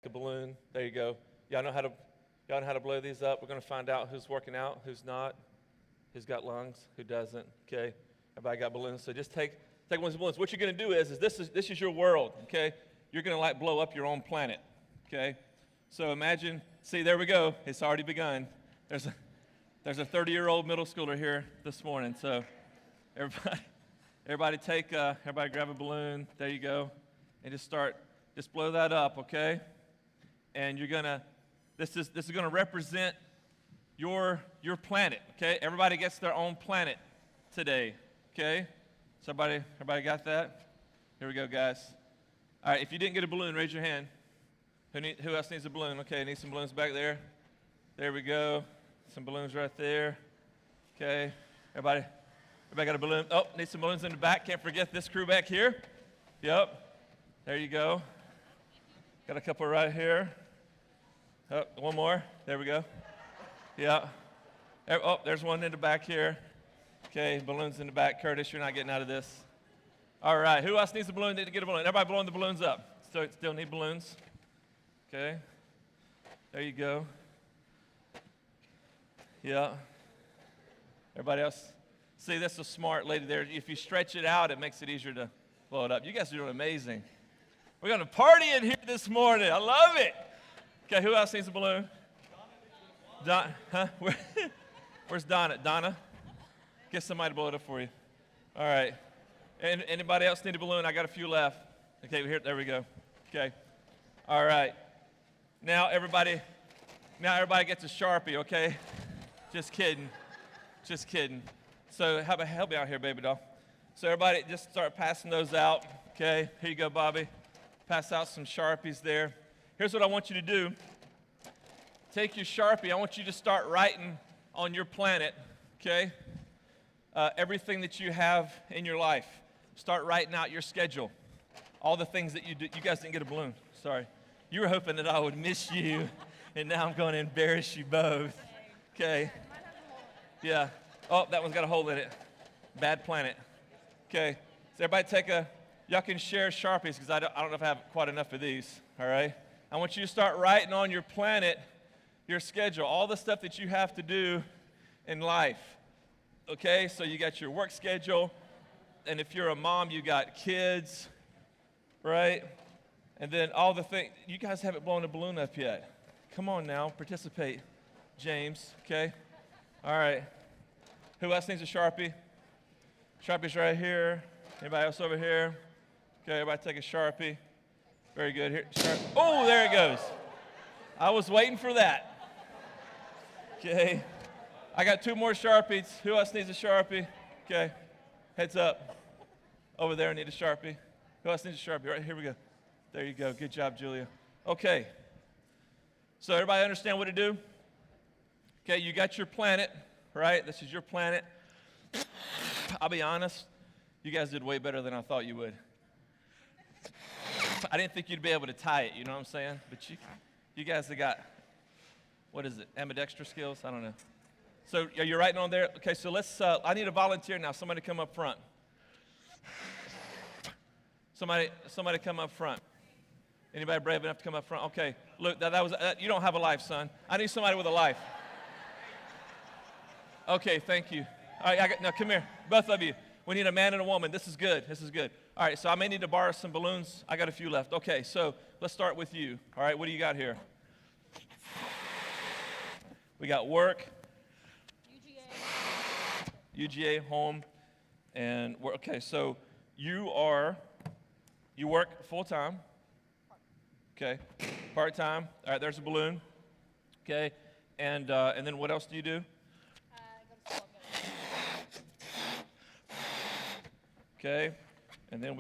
A balloon. There you go. Y'all know how to blow these up. We're going to find out who's working out, who's not, who's got lungs, who doesn't. Okay, everybody got balloons. So just take one of these balloons. What you're going to do is this is your world. Okay, you're going to like blow up your own planet. Okay, so imagine. See, there we go. It's already begun. There's a 30-year-old middle schooler here this morning. So everybody grab a balloon. There you go, and just blow that up. Okay. And this is gonna represent your planet, okay? Everybody gets their own planet today, okay? So everybody got that? Here we go, guys. All right, if you didn't get a balloon, raise your hand. Who else needs a balloon? Okay, I need some balloons back there. There we go. Some balloons right there. Okay, everybody got a balloon? Oh, need some balloons in the back. Can't forget this crew back here. Yep, there you go. Got a couple right here. Oh, one more. There we go. Yeah. Oh, there's one in the back here. Okay, balloons in the back. Curtis, you're not getting out of this. All right. Who else needs a balloon? Need to get a balloon. Everybody blowing the balloons up. Still need balloons. Okay. There you go. Yeah. Everybody else? See, that's a smart lady there. If you stretch it out, it makes it easier to blow it up. You guys are doing amazing. We're going to party in here this morning. I love it. Okay, who else needs a balloon? Huh? Where's Donna? Donna? Get somebody to blow it up for you. All right. And anybody else need a balloon? I got a few left. Okay, there we go. Okay. All right. Now everybody gets a Sharpie, okay? Just kidding. Just kidding. So help me out here, baby doll. So everybody just start passing those out. Okay, here you go, Bobby. Pass out some Sharpies there. Here's what I want you to do. Take your Sharpie. I want you to start writing on your planet, okay? Everything that you have in your life. Start writing out your schedule. All the things that you do. You guys didn't get a balloon. Sorry. You were hoping that I would miss you, and now I'm going to embarrass you both. Okay. Yeah. Oh, that one's got a hole in it. Bad planet. Okay. So everybody y'all can share Sharpies because I don't know if I have quite enough of these, all right? I want you to start writing on your planet your schedule, all the stuff that you have to do in life, okay? So you got your work schedule, and if you're a mom, you got kids, right? And then all the things. You guys haven't blown a balloon up yet. Come on now, participate, James, okay? All right. Who else needs a Sharpie? Sharpie's right here. Anybody else over here? Okay, everybody take a Sharpie. Very good. Here, oh, there it goes. I was waiting for that. Okay. I got 2 more Sharpies. Who else needs a Sharpie? Okay. Heads up. Over there, I need a Sharpie. Who else needs a Sharpie? Right, here we go. There you go. Good job, Julia. Okay. So everybody understand what to do? Okay, you got your planet, right? This is your planet. I'll be honest. You guys did way better than I thought you would. I didn't think you'd be able to tie it, you know what I'm saying? But you guys have got, what is it, ambidextrous skills? I don't know. So are you writing on there? Okay, so I need a volunteer now. Somebody come up front. Somebody come up front. Anybody brave enough to come up front? Okay, look, you don't have a life, son. I need somebody with a life. Okay, thank you. All right, now come here, both of you. We need a man and a woman. This is good. This is good. All right, so I may need to borrow some balloons. I got a few left. Okay, so let's start with you. All right, what do you got here? We got work. UGA, home, and work. Okay, so you work full-time. Okay, part-time. All right, there's a balloon. Okay, and then what else do you do? Okay, and then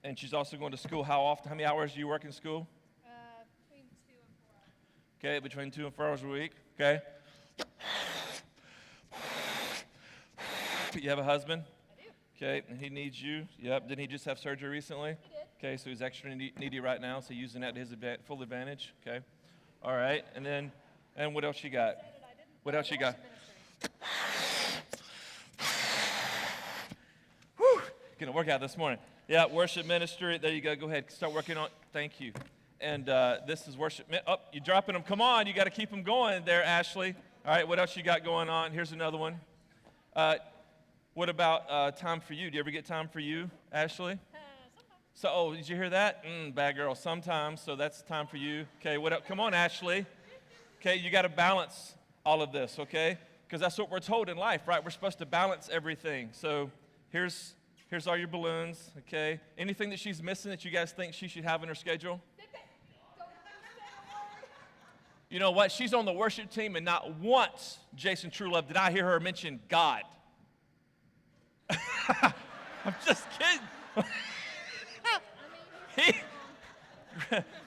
and she's also going to school. How often? How many hours do you work in school? Between 2 and 4 hours. Okay, between 2 and 4 hours a week. Okay. You have a husband? I do. Okay, and he needs you. Yep. Didn't he just have surgery recently? He did. Okay, so he's extra needy right now, so using that to his full advantage. Okay. All right, and what else you got? What else you got? Gonna work out this morning. Yeah, worship ministry. There you go. Go ahead. Start working on. Thank you. And this is worship. Oh, you're dropping them. Come on, you got to keep them going there, Ashley. All right, what else you got going on? Here's another one. What about time for you? Do you ever get time for you, Ashley? Sometimes. So, did you hear that? Bad girl. Sometimes, so that's time for you. Okay, what up? Come on, Ashley. Okay, you got to balance all of this, okay? Because that's what we're told in life, right? We're supposed to balance everything. So here's all your balloons, okay? Anything that she's missing that you guys think she should have in her schedule? You know what? She's on the worship team, and not once, Jason Truelove, did I hear her mention God. I'm just kidding.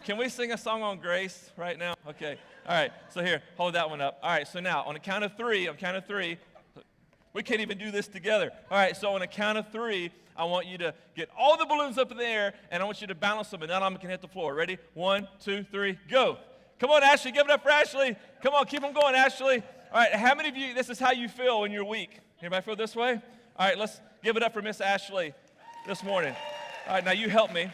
Can we sing a song on grace right now? Okay. All right. So here, hold that one up. All right. So now, on the count of three, we can't even do this together. All right. So on the count of three, I want you to get all the balloons up in the air, and I want you to balance them, and none of them can hit the floor. Ready? 1, 2, 3, go. Come on, Ashley. Give it up for Ashley. Come on. Keep them going, Ashley. All right. How many of you, this is how you feel in your week? Anybody feel this way? All right. Let's give it up for Miss Ashley this morning. All right. Now, you help me.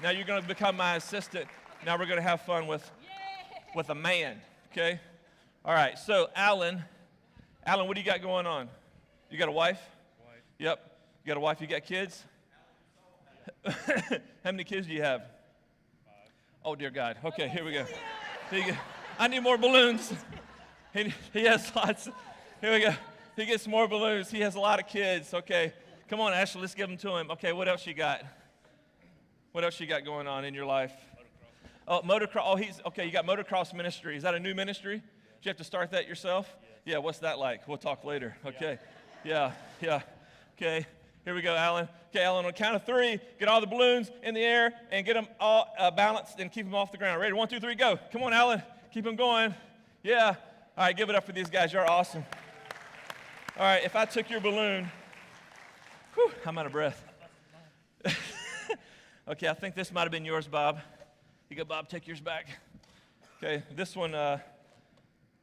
Now you're going to become my assistant. Now we're going to have fun with a man, okay? All right, so Alan, what do you got going on? You got a wife? Yep. You got a wife, you got kids? How many kids do you have? 5. Oh, dear God. Okay, here we go. I need more balloons. He has lots. Here we go. He gets more balloons. He has a lot of kids. Okay. Come on, Ashley, let's give them to him. Okay, what else you got? What else you got going on in your life? Motocross. Oh, motocross. Oh, you got motocross ministry. Is that a new ministry? Did you have to start that yourself? Yes. Yeah, what's that like? We'll talk later. Okay. Yeah. Okay, here we go, Alan. Okay, Alan, on the count of 3, get all the balloons in the air and get them all balanced and keep them off the ground. Ready? 1, 2, 3, go. Come on, Alan. Keep them going. Yeah. All right, give it up for these guys. You're awesome. All right, if I took your balloon, I'm out of breath. Okay, I think this might have been yours, Bob. You go, Bob, take yours back. Okay, this one,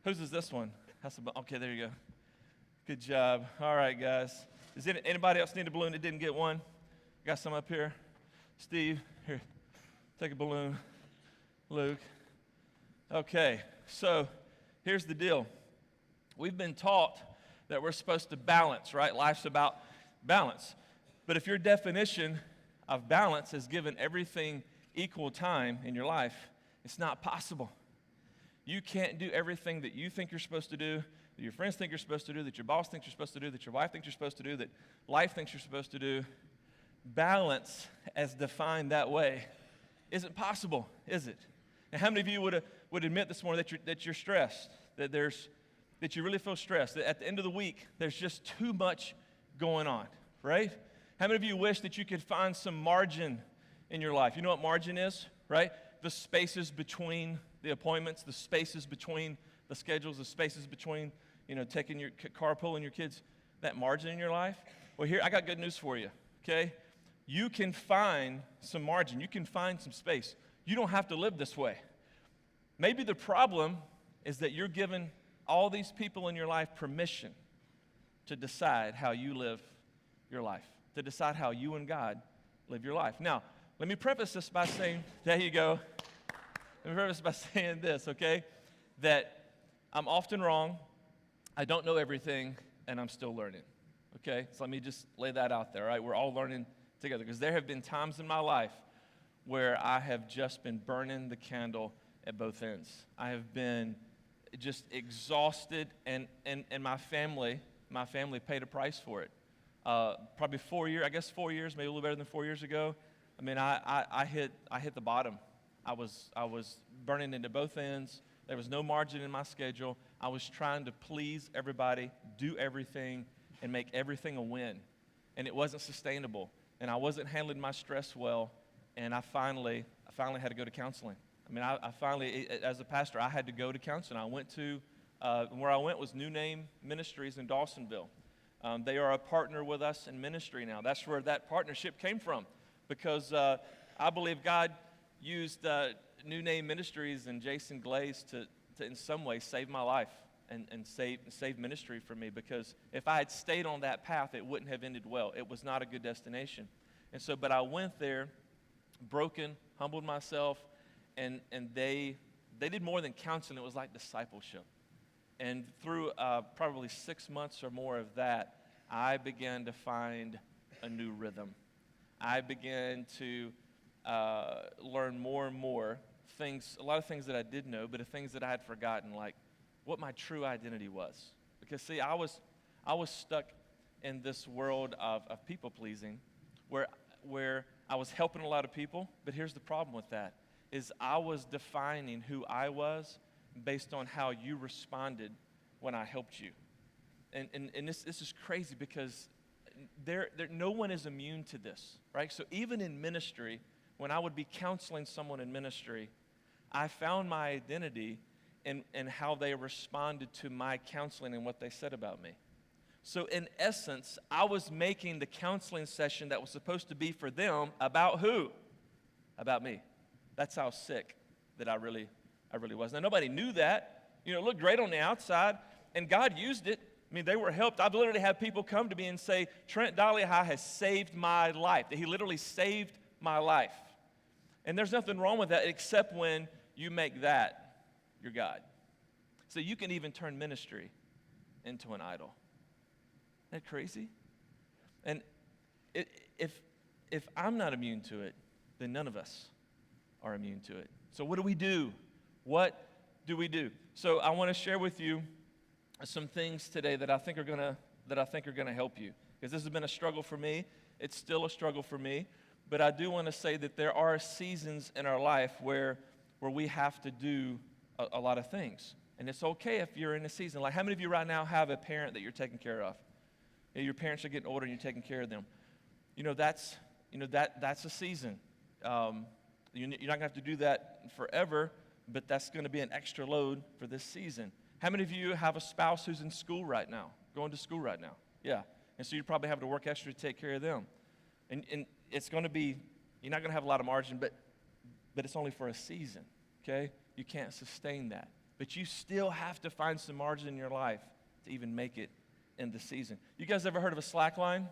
whose is this one? Okay, there you go. Good job. All right, guys. Does anybody else need a balloon that didn't get one? Got some up here? Steve, here, take a balloon. Luke. Okay, so here's the deal. We've been taught that we're supposed to balance, right? Life's about balance. But if your definition of balance is given everything equal time in your life, it's not possible. You can't do everything that you think you're supposed to do, that your friends think you're supposed to do, that your boss thinks you're supposed to do, that your wife thinks you're supposed to do, that life thinks you're supposed to do. Balance, as defined that way, isn't possible, is it? And how many of you would admit this morning that you're stressed, that you really feel stressed, that at the end of the week, there's just too much going on, right? How many of you wish that you could find some margin in your life? You know what margin is, right? The spaces between the appointments, the spaces between the schedules, the spaces between, taking your carpooling your kids, that margin in your life. Well, here, I got good news for you, okay? You can find some margin. You can find some space. You don't have to live this way. Maybe the problem is that you're giving all these people in your life permission to decide how you live your life, to decide how you and God live your life. Now, let me preface this by saying, there you go. Let me preface by saying this, okay? That I'm often wrong, I don't know everything, and I'm still learning, okay? So let me just lay that out there, all right? We're all learning together, because there have been times in my life where I have just been burning the candle at both ends. I have been just exhausted, and my family paid a price for it. Probably 4 years, 4 years, maybe a little better than 4 years ago. I mean, I hit the bottom. I was burning into both ends. There was no margin in my schedule. I was trying to please everybody, do everything, and make everything a win. And it wasn't sustainable. And I wasn't handling my stress well. And I finally had to go to counseling. I mean, I finally, as a pastor, I had to go to counseling. I went to, where I went was New Name Ministries in Dawsonville. They are a partner with us in ministry now. That's where that partnership came from, because I believe God used New Name Ministries and Jason Glaze to in some way save my life and save ministry for me, because if I had stayed on that path, it wouldn't have ended well. It was not a good destination. And so, but I went there broken, humbled myself, and they did more than counseling. It was like discipleship. And through probably 6 months or more of that, I began to find a new rhythm. I began to learn more and more things, a lot of things that I did know, but the things that I had forgotten, like what my true identity was. Because see, I was stuck in this world of people pleasing, where I was helping a lot of people, but here's the problem with that, is I was defining who I was based on how you responded when I helped you. And this is crazy because no one is immune to this, right? So even in ministry, when I would be counseling someone in ministry, I found my identity in how they responded to my counseling and what they said about me. So in essence, I was making the counseling session that was supposed to be for them about who? About me. That's how sick that I really was. Now, nobody knew that. You know, it looked great on the outside, and God used it. I mean, they were helped. I've literally had people come to me and say, Trent Dollyhigh has saved my life. That he literally saved my life. And there's nothing wrong with that except when you make that your God. So you can even turn ministry into an idol. Isn't that crazy? And if I'm not immune to it, then none of us are immune to it. So what do we do? What do we do? So I want to share with you some things today that I think are gonna help you, because this has been a struggle for me. It's still a struggle for me, but I do want to say that there are seasons in our life where we have to do a lot of things, and it's okay if you're in a season. Like, how many of you right now have a parent that you're taking care of? Your parents are getting older and you're taking care of them. That's a season. You're not going to have to do that forever, but that's going to be an extra load for this season. How many of you have a spouse who's in school right now, going to school right now? Yeah. And so you probably have to work extra to take care of them. And it's going to be, you're not going to have a lot of margin, but it's only for a season, okay? You can't sustain that. But you still have to find some margin in your life to even make it in the season. You guys ever heard of a slack line?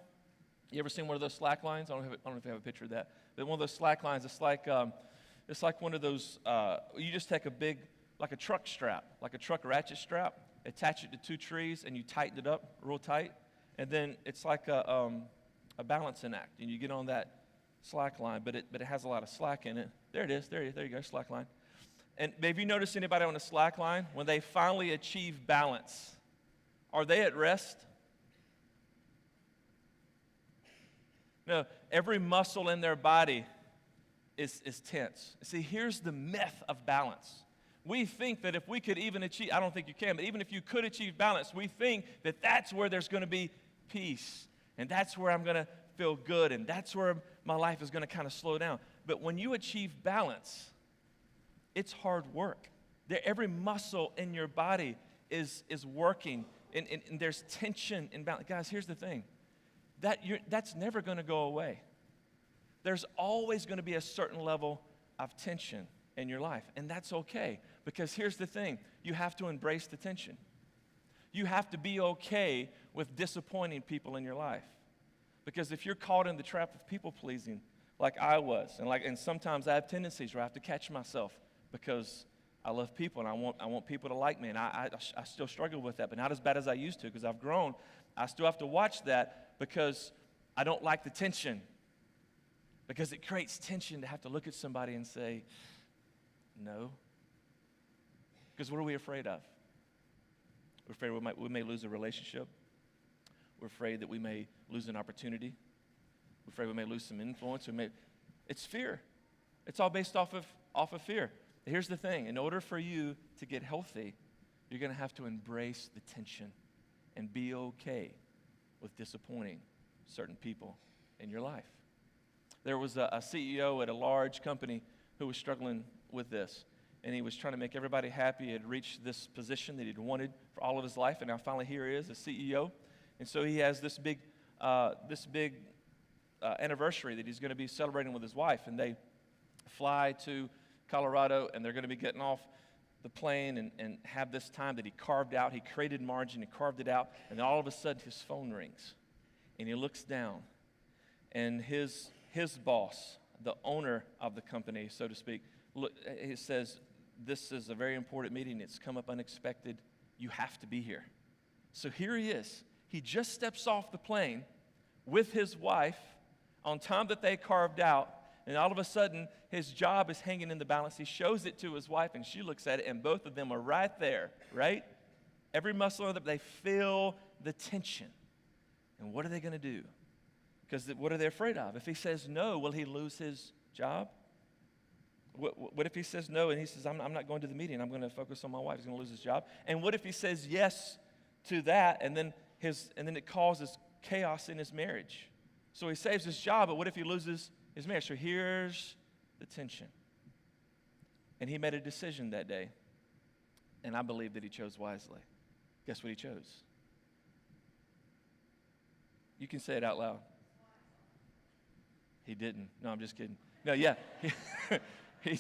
You ever seen one of those slack lines? I don't know if you have a picture of that. But one of those slack lines, it's like one of those, you just take a big, like a truck strap, like a truck ratchet strap, attach it to two trees, and you tighten it up real tight. And then it's like a balancing act, and you get on that slack line, but it has a lot of slack in it. There it is. There you go, slack line. And have you noticed anybody on a slack line, when they finally achieve balance, are they at rest? No, every muscle in their body is tense. See, here's the myth of balance. We think that if we could even achieve, I don't think you can, but even if you could achieve balance, we think that that's where there's going to be peace, and that's where I'm going to feel good, and that's where my life is going to kind of slow down. But when you achieve balance, it's hard work. Every muscle in your body is working, and there's tension in balance. Guys, here's the thing. That's never going to go away. There's always going to be a certain level of tension in your life, and that's okay, because here's the thing. You have to embrace the tension. You have to be okay with disappointing people in your life, because if you're caught in the trap of people pleasing, like I was, and sometimes I have tendencies where I have to catch myself because I love people and I want people to like me, and I still struggle with that, but not as bad as I used to, because I've grown. I still have to watch that because I don't like the tension, because it creates tension to have to look at somebody and say, no. Because what are we afraid of? We're afraid we may lose a relationship. We're afraid that we may lose an opportunity. We're afraid we may lose some influence. It's fear. It's all based off of fear. Here's the thing. In order for you to get healthy, you're going to have to embrace the tension and be okay with disappointing certain people in your life. There was a CEO at a large company who was struggling with this, and he was trying to make everybody happy. He had reached this position that he'd wanted for all of his life, and now finally here he is, a CEO. And so he has this big anniversary that he's going to be celebrating with his wife, and they fly to Colorado, and they're going to be getting off the plane and have this time that he carved out. He created margin, he carved it out, and then all of a sudden his phone rings, and he looks down, and his boss, the owner of the company, so to speak, look, he says, this is a very important meeting. It's come up unexpected. You have to be here. So here he is. He just steps off the plane with his wife on time that they carved out, and all of a sudden, his job is hanging in the balance. He shows it to his wife, and she looks at it, and both of them are right there, right? Every muscle of them, they feel the tension. And what are they going to do? Because what are they afraid of? If he says no, will he lose his job? What if he says no and he says, I'm not going to the meeting, I'm going to focus on my wife, he's going to lose his job? And what if he says yes to that, and then it causes chaos in his marriage? So he saves his job, but what if he loses his marriage? So here's the tension. And he made a decision that day, and I believe that he chose wisely. Guess what he chose? You can say it out loud. He didn't. No, I'm just kidding. No, yeah. He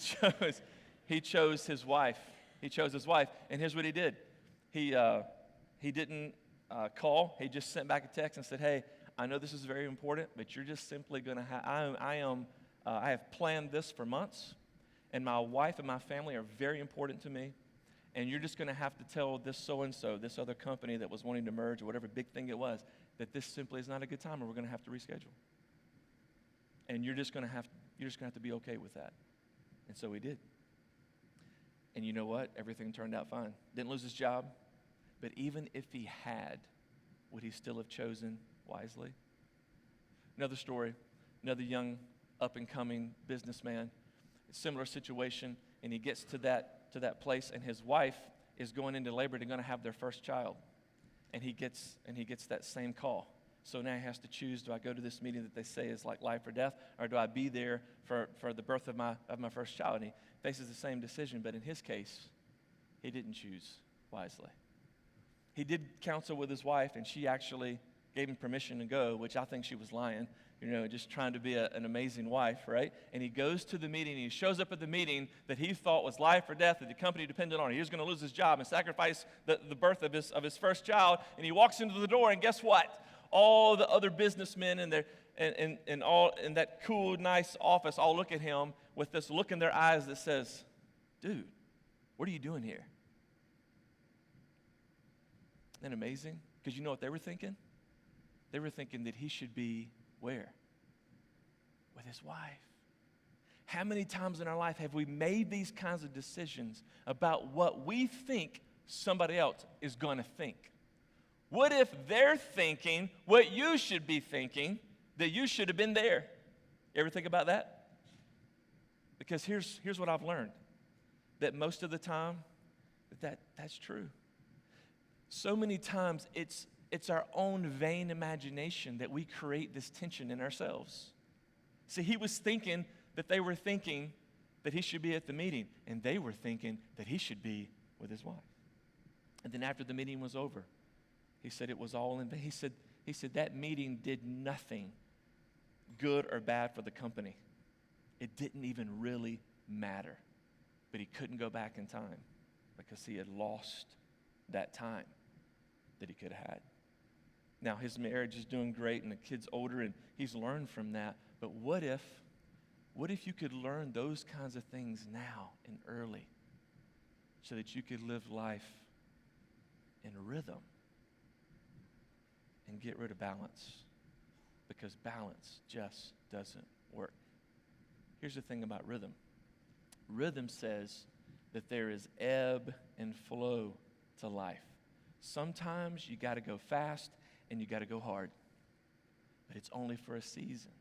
chose his wife. He chose his wife. And here's what he did. He didn't call. He just sent back a text and said, hey, I know this is very important, but you're just simply going to have, I have planned this for months, and my wife and my family are very important to me, and you're just going to have to tell this so-and-so, this other company that was wanting to merge or whatever big thing it was, that this simply is not a good time and we're going to have to reschedule. And you're just going to have to be okay with that. And so he did. And you know what? Everything turned out fine. Didn't lose his job. But even if he had, would he still have chosen wisely? Another story, another young up-and-coming businessman, a similar situation, and he gets to that place, and his wife is going into labor. They're going to have their first child. And he gets that same call. So now he has to choose, do I go to this meeting that they say is like life or death, or do I be there for the birth of my first child? And he faces the same decision, but in his case, he didn't choose wisely. He did counsel with his wife, and she actually gave him permission to go, which I think she was lying, just trying to be an amazing wife, right? And he goes to the meeting, and he shows up at the meeting that he thought was life or death, that the company depended on. He was going to lose his job and sacrifice the birth of his first child, and he walks into the door, and guess what? All the other businessmen and all in that cool, nice office all look at him with this look in their eyes that says, dude, what are you doing here? Isn't that amazing? Because you know what they were thinking? They were thinking that he should be where? With his wife. How many times in our life have we made these kinds of decisions about what we think somebody else is going to think? What if they're thinking what you should be thinking, that you should have been there? You ever think about that? Because here's what I've learned, that most of the time, that's true. So many times it's our own vain imagination that we create this tension in ourselves. See, he was thinking that they were thinking that he should be at the meeting, and they were thinking that he should be with his wife. And then after the meeting was over, he said it was all in vain. He said that meeting did nothing good or bad for the company. It didn't even really matter. But he couldn't go back in time because he had lost that time that he could have had. Now his marriage is doing great and the kid's older and he's learned from that. But what if you could learn those kinds of things now and early so that you could live life in rhythm and get rid of balance? Because balance just doesn't work. Here's the thing about rhythm. Rhythm says that there is ebb and flow to life. Sometimes you got to go fast and you got to go hard. But it's only for a season.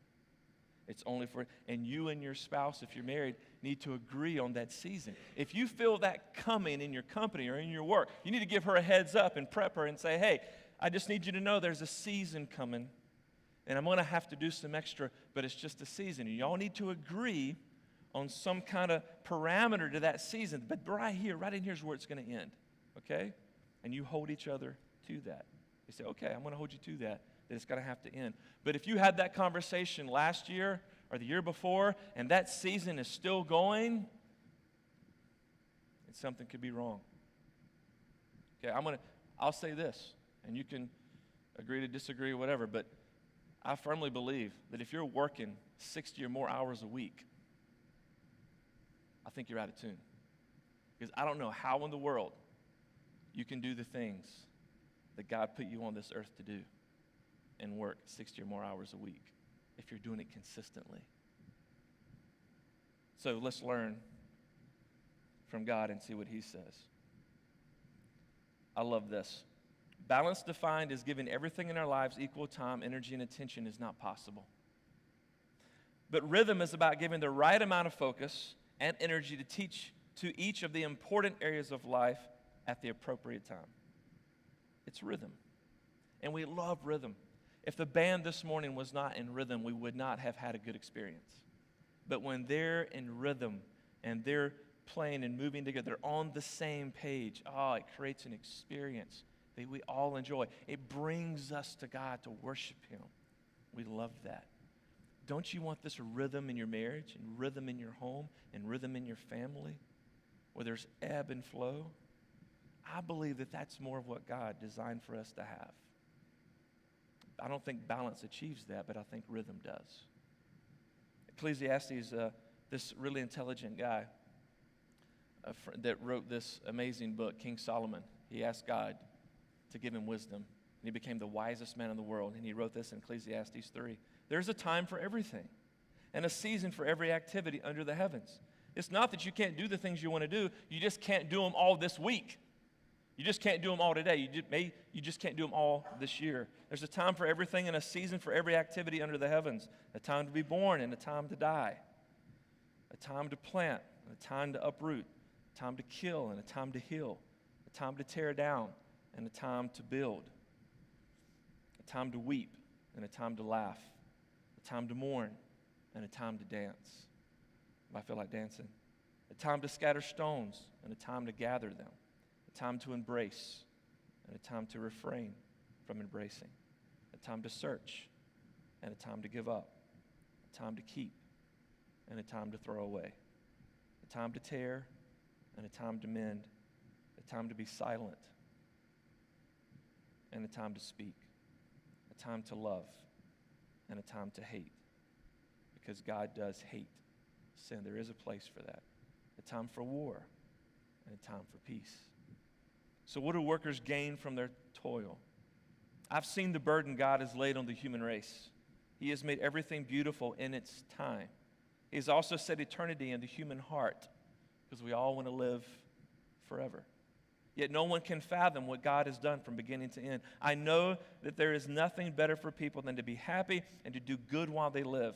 And you and your spouse, if you're married, need to agree on that season. If you feel that coming in your company or in your work, you need to give her a heads up and prep her and say, hey, I just need you to know there's a season coming, and I'm going to have to do some extra, but it's just a season. And y'all need to agree on some kind of parameter to that season. But right in here is where it's going to end, okay? And you hold each other to that. You say, okay, I'm going to hold you to that it's going to have to end. But if you had that conversation last year or the year before, and that season is still going, then something could be wrong. Okay, I'll say this, and you can agree to disagree or whatever, but I firmly believe that if you're working 60 or more hours a week, I think you're out of tune. Because I don't know how in the world you can do the things that God put you on this earth to do and work 60 or more hours a week if you're doing it consistently. So let's learn from God and see what he says. I love this. Balance defined as giving everything in our lives equal time, energy, and attention is not possible. But rhythm is about giving the right amount of focus and energy to each of the important areas of life at the appropriate time. It's rhythm. And we love rhythm. If the band this morning was not in rhythm, we would not have had a good experience. But when they're in rhythm and they're playing and moving together, they're on the same page, it creates an experience that we all enjoy. It brings us to God to worship him. We love that. Don't you want this rhythm in your marriage and rhythm in your home and rhythm in your family where there's ebb and flow? I believe that that's more of what God designed for us to have. I don't think balance achieves that, but I think rhythm does. Ecclesiastes, this really intelligent guy that wrote this amazing book, King Solomon, he asked God to give him wisdom, and he became the wisest man in the world, and he wrote this in Ecclesiastes 3. There's a time for everything and a season for every activity under the heavens. It's not that you can't do the things you want to do, you just can't do them all this week. You just can't do them all today. You just can't do them all this year. There's a time for everything and a season for every activity under the heavens. A time to be born and a time to die. A time to plant and a time to uproot. A time to kill and a time to heal. A time to tear down and a time to build. A time to weep and a time to laugh. A time to mourn and a time to dance. I feel like dancing. A time to scatter stones and a time to gather them. A time to embrace and a time to refrain from embracing. A time to search and a time to give up. A time to keep and a time to throw away. A time to tear and a time to mend. A time to be silent and a time to speak. A time to love and a time to hate. Because God does hate sin. There is a place for that. A time for war and a time for peace. So what do workers gain from their toil? I've seen the burden God has laid on the human race. He has made everything beautiful in its time. He has also set eternity in the human heart because we all want to live forever. Yet no one can fathom what God has done from beginning to end. I know that there is nothing better for people than to be happy and to do good while they live,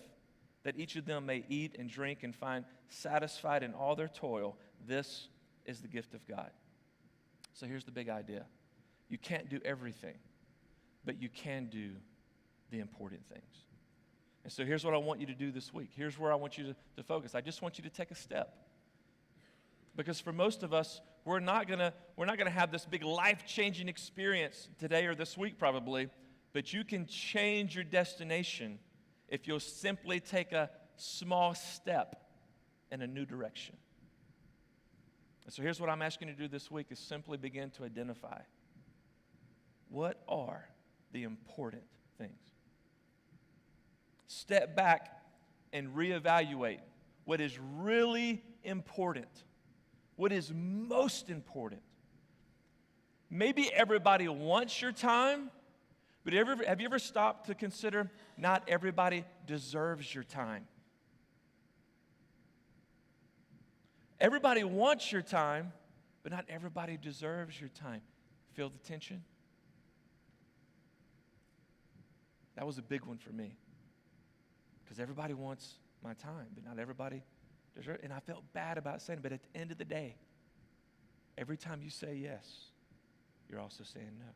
that each of them may eat and drink and find satisfied in all their toil. This is the gift of God. So here's the big idea. You can't do everything, but you can do the important things. And so here's what I want you to do this week. Here's where I want you to focus. I just want you to take a step. Because for most of us, we're not gonna have this big life-changing experience today or this week probably, but you can change your destination if you'll simply take a small step in a new direction. And so here's what I'm asking you to do this week is simply begin to identify what are the important things. Step back and reevaluate what is really important, what is most important. Maybe everybody wants your time, but have you ever stopped to consider not everybody deserves your time? Everybody wants your time, but not everybody deserves your time. Feel the tension? That was a big one for me. Because everybody wants my time, but not everybody deserves it. And I felt bad about saying it, but at the end of the day, every time you say yes, you're also saying no.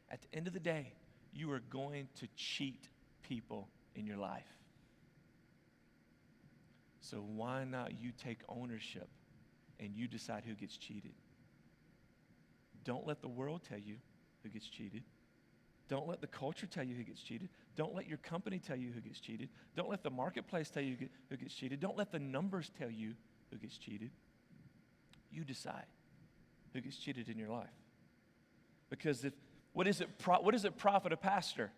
At the end of the day, you are going to cheat people in your life. So why not you take ownership and you decide who gets cheated? Don't let the world tell you who gets cheated. Don't let the culture tell you who gets cheated. Don't let your company tell you who gets cheated. Don't let the marketplace tell you who gets cheated. Don't let the numbers tell you who gets cheated. You decide who gets cheated in your life. Because what does it profit a pastor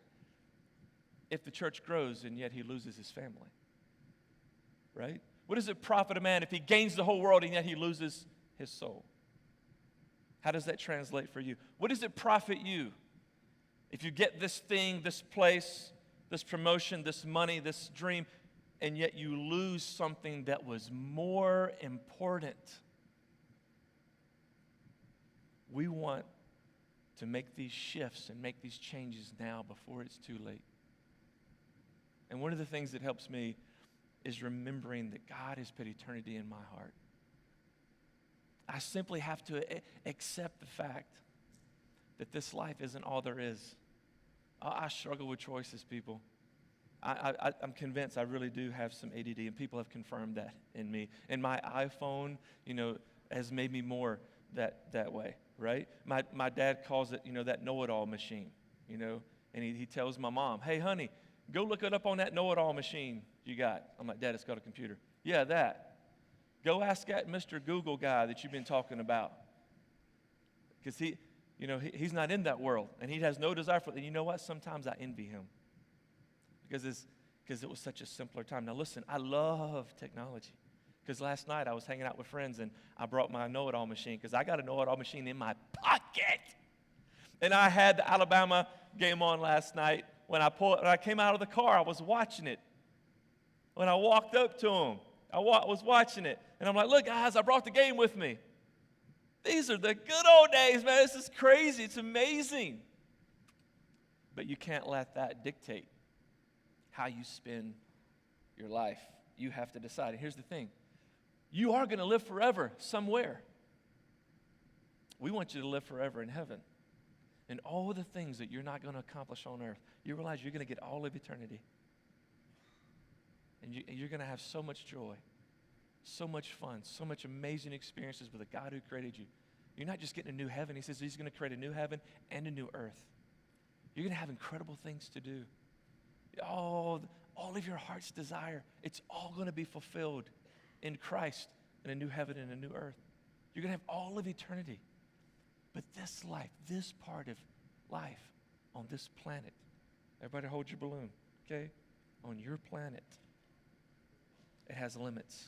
if the church grows and yet he loses his family? Right? What does it profit a man if he gains the whole world and yet he loses his soul? How does that translate for you? What does it profit you if you get this thing, this place, this promotion, this money, this dream, and yet you lose something that was more important? We want to make these shifts and make these changes now before it's too late. And one of the things that helps me is remembering that God has put eternity in my heart. I simply have to accept the fact that this life isn't all there is. I struggle with choices, people. I'm convinced I really do have some ADD, and people have confirmed that in me. And my iPhone, has made me more that way, right? My dad calls it, that know-it-all machine, and he tells my mom, hey, honey, go look it up on that know-it-all machine you got. I'm like, Dad, it's got a computer. Yeah, that. Go ask that Mr. Google guy that you've been talking about. Because he's not in that world, and he has no desire for it. And you know what? Sometimes I envy him because it was such a simpler time. Now listen, I love technology. Because last night I was hanging out with friends, and I brought my know-it-all machine because I got a know-it-all machine in my pocket. And I had the Alabama game on last night. When I came out of the car, I was watching it. When I walked up to him, I was watching it. And I'm like, look, guys, I brought the game with me. These are the good old days, man. This is crazy. It's amazing. But you can't let that dictate how you spend your life. You have to decide. And here's the thing. You are going to live forever somewhere. We want you to live forever in heaven. And all the things that you're not going to accomplish on earth, you realize you're going to get all of eternity. And you're going to have so much joy, so much fun, so much amazing experiences with the God who created you. You're not just getting a new heaven. He says he's going to create a new heaven and a new earth. You're going to have incredible things to do. All of your heart's desire, it's all going to be fulfilled in Christ in a new heaven and a new earth. You're going to have all of eternity. But this life, this part of life on this planet, everybody hold your balloon, okay? On your planet, it has limits.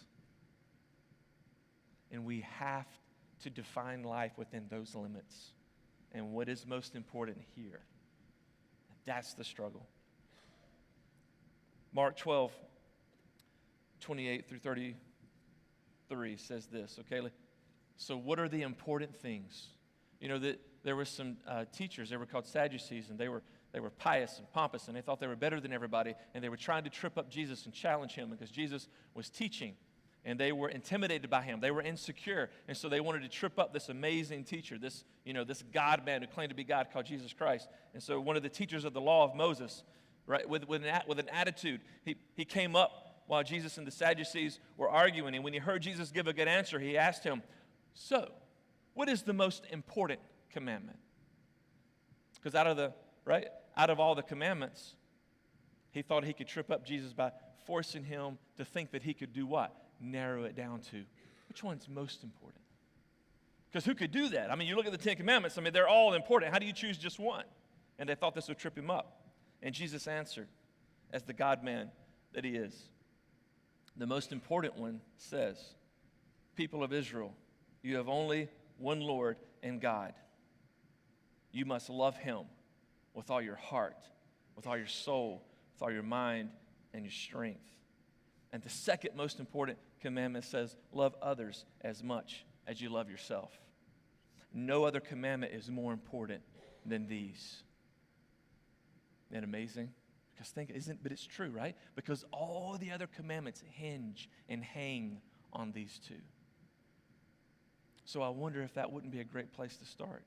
And we have to define life within those limits. And what is most important here? That's the struggle. Mark 12, 28 through 33 says this, okay? So what are the important things? That there were some teachers, they were called Sadducees, and they were pious and pompous, and they thought they were better than everybody, and they were trying to trip up Jesus and challenge him because Jesus was teaching, and they were intimidated by him. They were insecure, and so they wanted to trip up this amazing teacher, this God-man who claimed to be God called Jesus Christ. And so one of the teachers of the law of Moses, right, with an attitude, he came up while Jesus and the Sadducees were arguing, and when he heard Jesus give a good answer, he asked him, so, what is the most important commandment? Because out of all the commandments, he thought he could trip up Jesus by forcing him to think that he could do what? Narrow it down to which one's most important. Because who could do that? I mean, you look at the Ten Commandments, they're all important. How do you choose just one? And they thought this would trip him up. And Jesus answered, as the God-man that he is. The most important one says, people of Israel, you have only one Lord and God. You must love him with all your heart, with all your soul, with all your mind and your strength. And the second most important commandment says, love others as much as you love yourself. No other commandment is more important than these. Isn't that amazing? But it's true, right? Because all the other commandments hinge and hang on these two. So I wonder if that wouldn't be a great place to start.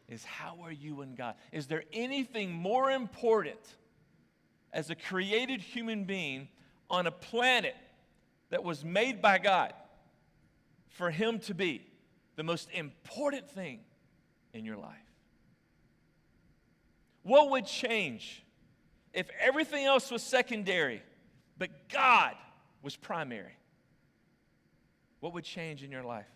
Is how are you and God? Is there anything more important as a created human being on a planet that was made by God for him to be the most important thing in your life? What would change if everything else was secondary, but God was primary? What would change in your life?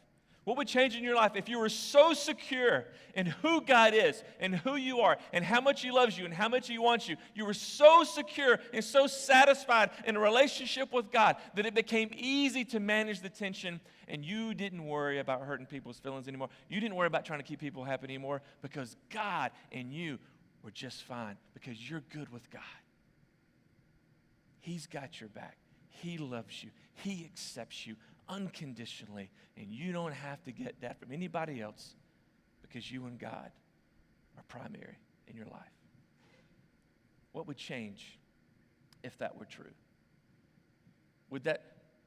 What would change in your life if you were so secure in who God is and who you are and how much He loves you and how much He wants you? You were so secure and so satisfied in a relationship with God that it became easy to manage the tension, and you didn't worry about hurting people's feelings anymore. You didn't worry about trying to keep people happy anymore because God and you were just fine because you're good with God. He's got your back. He loves you. He accepts you unconditionally, and you don't have to get that from anybody else because you and God are primary in your life. What would change if that were true?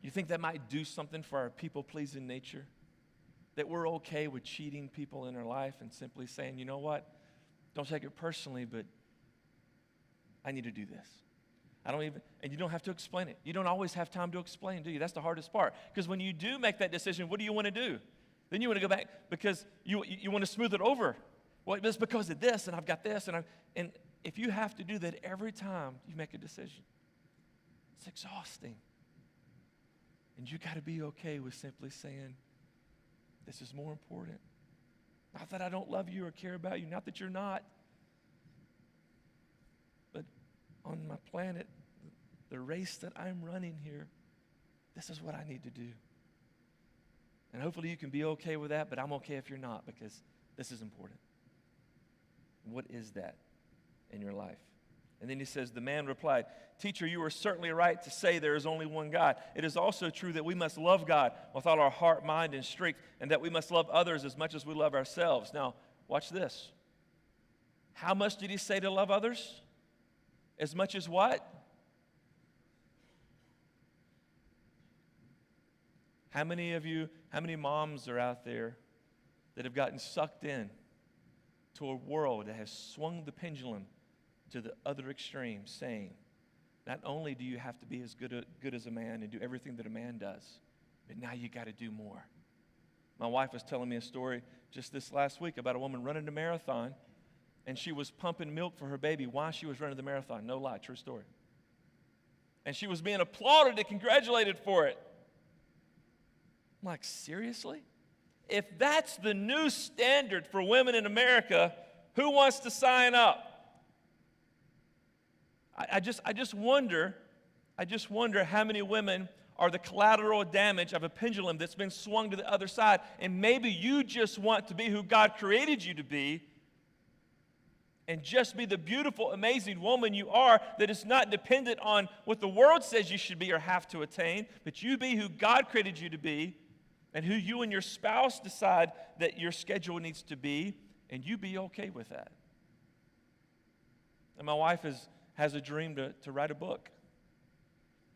You think that might do something for our people-pleasing nature? That we're okay with cheating people in our life and simply saying, you know what? Don't take it personally, but I need to do this. And you don't have to explain it. You don't always have time to explain, do you? That's the hardest part. Because when you do make that decision, what do you want to do? Then you want to go back because you want to smooth it over. Well, it's because of this, and I've got this, and if you have to do that every time you make a decision, it's exhausting. And you got to be okay with simply saying, this is more important. Not that I don't love you or care about you, not that you're not. But on my planet, the race that I'm running here, this is what I need to do. And hopefully you can be okay with that, but I'm okay if you're not because this is important. What is that in your life? And then he says, the man replied, Teacher, you are certainly right to say there is only one God. It is also true that we must love God with all our heart, mind, and strength, and that we must love others as much as we love ourselves. Now, watch this. How much did he say to love others? As much as what? How many moms are out there that have gotten sucked in to a world that has swung the pendulum to the other extreme, saying, not only do you have to be as good as a man and do everything that a man does, but now you got to do more. My wife was telling me a story just this last week about a woman running a marathon, and she was pumping milk for her baby while she was running the marathon. No lie, true story. And she was being applauded and congratulated for it. I'm like, seriously? If that's the new standard for women in America, who wants to sign up? I just wonder how many women are the collateral damage of a pendulum that's been swung to the other side, and maybe you just want to be who God created you to be and just be the beautiful, amazing woman you are that is not dependent on what the world says you should be or have to attain, but you be who God created you to be and who you and your spouse decide that your schedule needs to be, and you be okay with that. And my wife has a dream to write a book.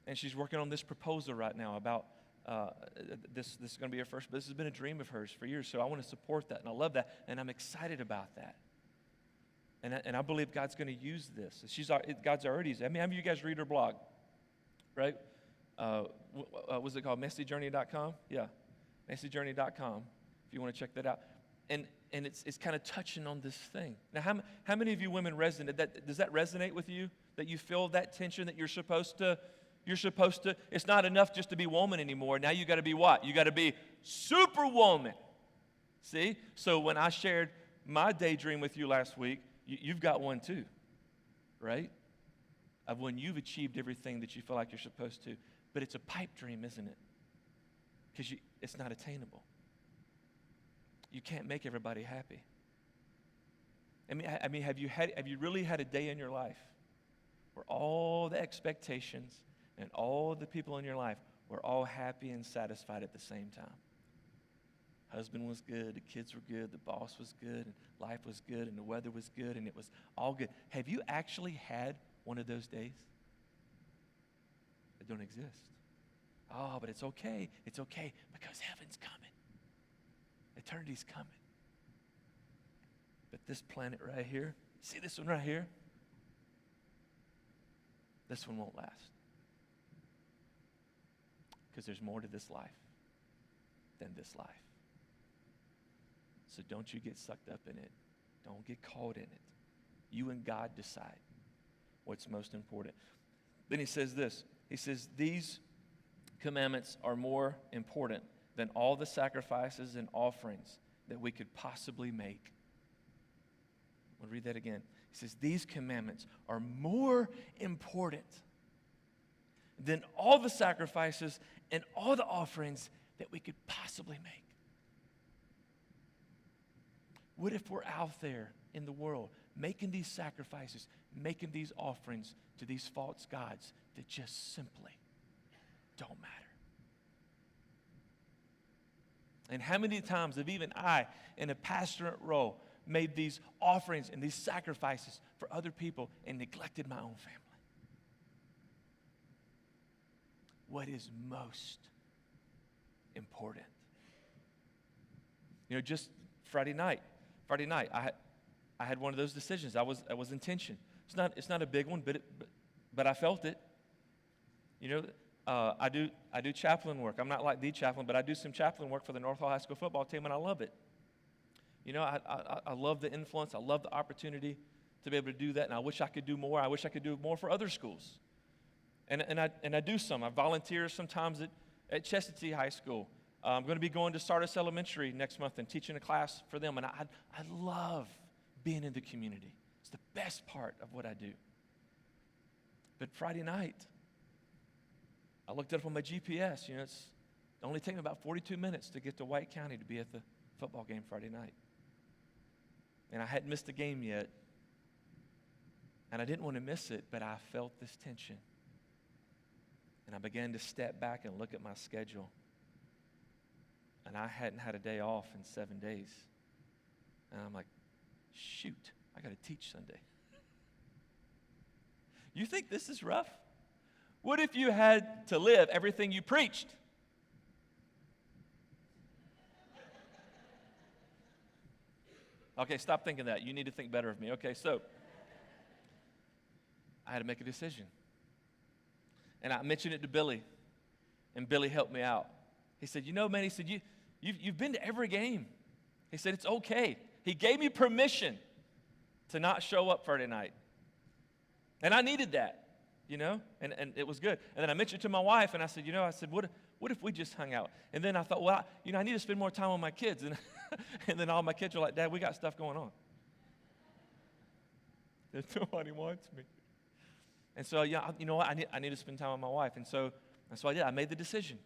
And she's working on this proposal right now about this is going to be her first, but this has been a dream of hers for years, so I want to support that, and I love that, and I'm excited about that. And I believe God's going to use this. God's already used it. I mean, how many of you guys read her blog? Right? What's it called? MessyJourney.com? Yeah, MessyJourney.com, if you want to check that out. And it's kind of touching on this thing. Now, how many of you women resonate? Does that resonate with you? That you feel that tension that you're supposed to, it's not enough just to be woman anymore. Now you got to be what? You got to be superwoman. See? So when I shared my daydream with you last week, you've got one too, right? Of when you've achieved everything that you feel like you're supposed to. But it's a pipe dream, isn't it? Because it's not attainable. You can't make everybody happy. I mean, have you really had a day in your life where all the expectations and all the people in your life were all happy and satisfied at the same time? Husband was good, the kids were good, the boss was good, and life was good, and the weather was good, and it was all good. Have you actually had one of those days? That don't exist. Oh, but it's okay. It's okay because heaven's coming. Eternity's coming. But this planet right here, see this one right here? This one won't last. Because there's more to this life than this life. So don't you get sucked up in it. Don't get caught in it. You and God decide what's most important. Then he says this. He says, these commandments are more important than all the sacrifices and offerings that we could possibly make. We'll read that again. He says, these commandments are more important than all the sacrifices and all the offerings that we could possibly make. What if we're out there in the world making these sacrifices, making these offerings to these false gods that just simply don't matter? And how many times have even I, in a pastorate role, made these offerings and these sacrifices for other people and neglected my own family? What is most important? You know, just Friday night, I had one of those decisions. I was in tension. It's not a big one, but I felt it. You know, I do chaplain work. I'm not like the chaplain, but I do some chaplain work for the North Hall High School football team, and I love it. You know, I love the influence. I love the opportunity to be able to do that, and I wish I could do more. I wish I could do more for other schools. And I do some. I volunteer sometimes at Chestatee High School. I'm going to be going to Sardis Elementary next month and teaching a class for them, and I love being in the community. It's the best part of what I do. But Friday night, I looked it up on my GPS. You know, it's only taking about 42 minutes to get to White County to be at the football game Friday night. And I hadn't missed a game yet. And I didn't want to miss it, but I felt this tension. And I began to step back and look at my schedule. And I hadn't had a day off in 7 days. And I'm like, shoot, I got to teach Sunday. You think this is rough? What if you had to live everything you preached? Okay, stop thinking that. You need to think better of me. Okay, so I had to make a decision. And I mentioned it to Billy, and Billy helped me out. He said, you know, man, he said, you've been to every game. He said, it's okay. He gave me permission to not show up Friday night. And I needed that, you know, and it was good. And then I mentioned it to my wife, and I said, what if we just hung out? And then I thought, well, I need to spend more time with my kids. And, and then all my kids were like, Dad, we got stuff going on. Nobody wants me. And so, yeah, you know what? I need to spend time with my wife. And so I did. I made the decision.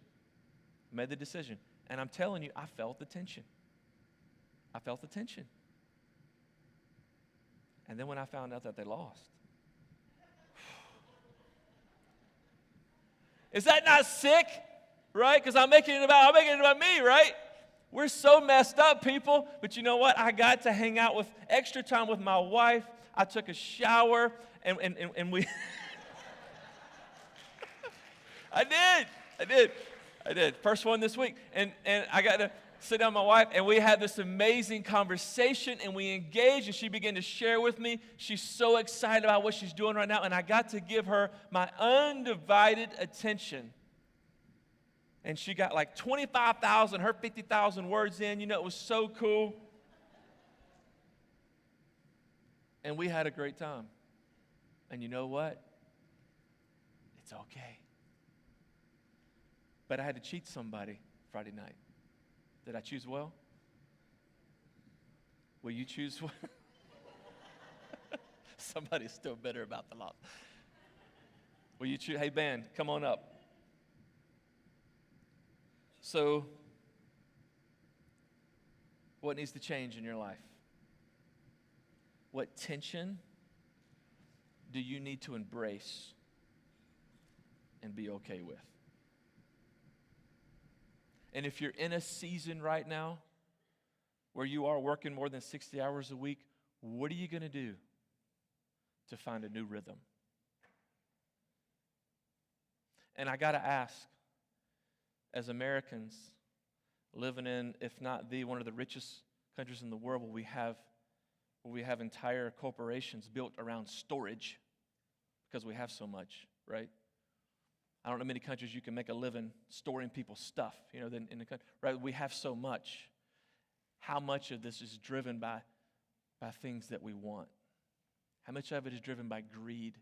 And I'm telling you, I felt the tension. And then when I found out that they lost. Is that not sick? Right? Because I'm making it about me, right? We're so messed up, people. But you know what? I got to hang out with extra time with my wife. I took a shower, and we... I did. First one this week. And I got to sit down with my wife, and we had this amazing conversation, and we engaged, and she began to share with me. She's so excited about what she's doing right now, and I got to give her my undivided attention. And she got like 25,000, her 50,000 words in. You know, it was so cool. And we had a great time. And you know what? It's okay. But I had to cheat somebody Friday night. Did I choose well? Will you choose well? Somebody's still bitter about the loss. Will you choose? Hey, band, come on up. So, what needs to change in your life? What tension do you need to embrace and be okay with? And if you're in a season right now where you are working more than 60 hours a week, what are you going to do to find a new rhythm? And I got to ask, as Americans living in, if not one of the richest countries in the world, where we have entire corporations built around storage because we have so much, right? I don't know many countries you can make a living storing people's stuff, you know, than in the country, right? We have so much. How much of this is driven by things that we want? How much of it is driven by greed?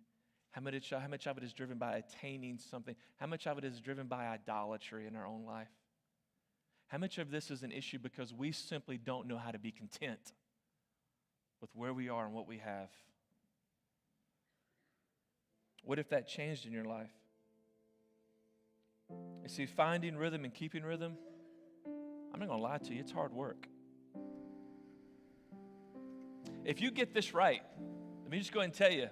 How much of it is driven by attaining something? How much of it is driven by idolatry in our own life? How much of this is an issue because we simply don't know how to be content with where we are and what we have? What if that changed in your life? You see, finding rhythm and keeping rhythm, I'm not going to lie to you, it's hard work. If you get this right, let me just go ahead and tell you,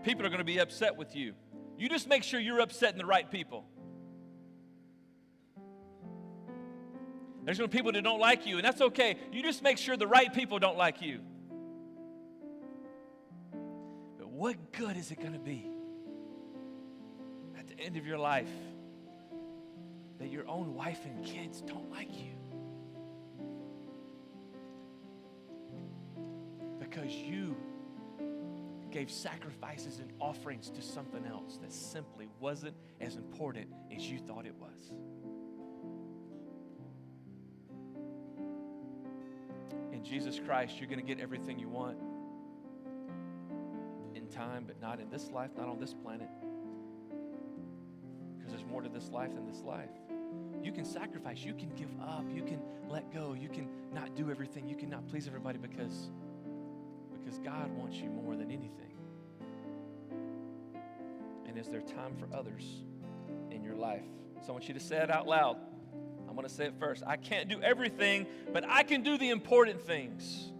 people are going to be upset with you. You just make sure you're upsetting the right people. There's going to be people that don't like you, and that's okay. You just make sure the right people don't like you. But what good is it going to be at the end of your life that your own wife and kids don't like you? Because you gave sacrifices and offerings to something else that simply wasn't as important as you thought it was. In Jesus Christ, you're going to get everything you want in time, but not in this life, not on this planet. Because there's more to this life than this life. You can sacrifice, you can give up, you can let go, you can not do everything, you can not please everybody because God wants you more than anything. And is there time for others in your life? So I want you to say it out loud. I'm going to say it first. I can't do everything, but I can do the important things.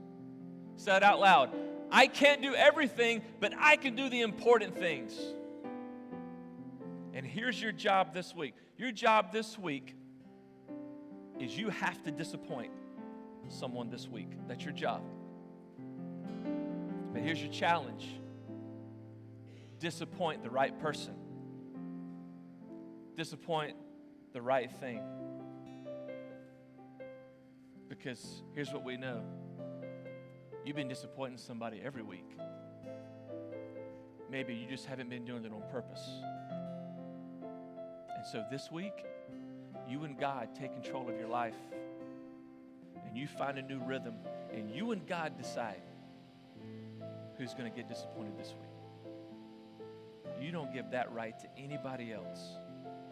Say it out loud. I can't do everything, but I can do the important things. And here's your job this week. Your job this week is you have to disappoint someone this week. That's your job. But here's your challenge. Disappoint the right person. Disappoint the right thing. Because here's what we know. You've been disappointing somebody every week. Maybe you just haven't been doing it on purpose. And so this week, you and God take control of your life. And you find a new rhythm. And you and God decide who's going to get disappointed this week. You don't give that right to anybody else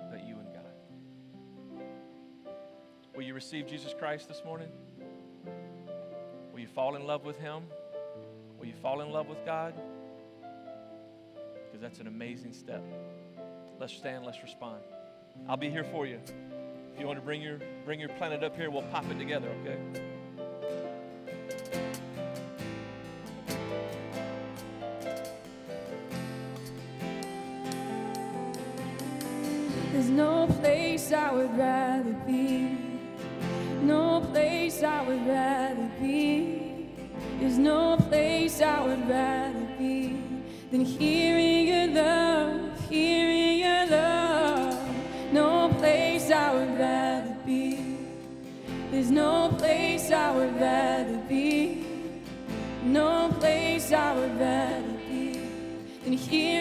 but you and God. Will you receive Jesus Christ this morning? Will you fall in love with Him? Will you fall in love with God? Because that's an amazing step. Let's stand, let's respond. I'll be here for you. If you want to bring your planet up here, we'll pop it together, okay? There's no place I would rather be. No place I would rather be. There's no place I would rather be than hearing your love, hearing your love. No place I would rather be. There's no place I would rather be. No place I would rather be than hearing